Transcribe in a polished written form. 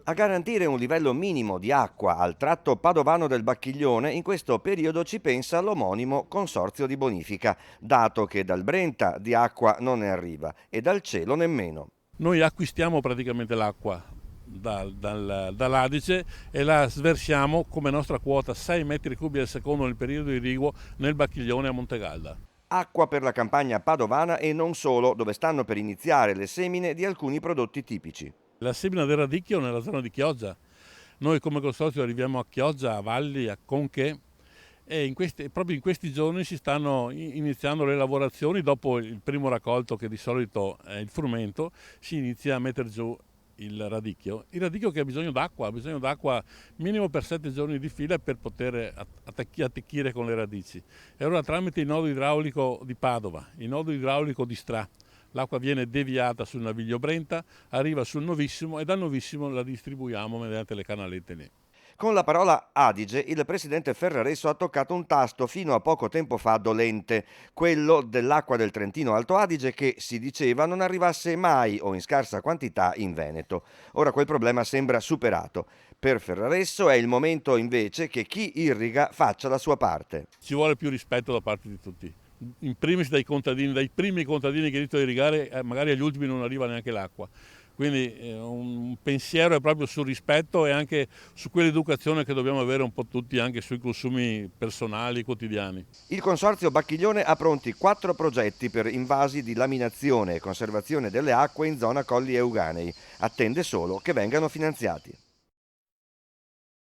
A garantire un livello minimo di acqua al tratto padovano del Bacchiglione in questo periodo ci pensa l'omonimo Consorzio di Bonifica, dato che dal Brenta di acqua non ne arriva e dal cielo nemmeno. Noi acquistiamo praticamente l'acqua dall'Adige e la sversiamo come nostra quota 6 metri cubi al secondo nel periodo irriguo nel Bacchiglione a Montegalda. Acqua per la campagna padovana e non solo, dove stanno per iniziare le semine di alcuni prodotti tipici. La semina del radicchio nella zona di Chioggia. Noi come consorzio arriviamo a Chioggia, a Valli, a Conche e proprio in questi giorni si stanno iniziando le lavorazioni. Dopo il primo raccolto, che di solito è il frumento, si inizia a mettere giù il radicchio che ha bisogno d'acqua minimo per 7 giorni di fila per poter attecchire con le radici. E allora tramite il nodo idraulico di Padova, il nodo idraulico di Stra, l'acqua viene deviata sul naviglio Brenta, arriva sul Novissimo e dal Novissimo la distribuiamo mediante le canalette lì. Con la parola Adige, il presidente Ferraresso ha toccato un tasto fino a poco tempo fa dolente, quello dell'acqua del Trentino Alto Adige che, si diceva, non arrivasse mai o in scarsa quantità in Veneto. Ora quel problema sembra superato. Per Ferraresso è il momento invece che chi irriga faccia la sua parte. Ci vuole più rispetto da parte di tutti. In primis dai contadini, dai primi contadini che iniziano a irrigare, magari agli ultimi non arriva neanche l'acqua. Quindi un pensiero è proprio sul rispetto e anche su quell'educazione che dobbiamo avere un po' tutti anche sui consumi personali, quotidiani. Il Consorzio Bacchiglione ha pronti 4 progetti per invasi di laminazione e conservazione delle acque in zona Colli Euganei. Attende solo che vengano finanziati.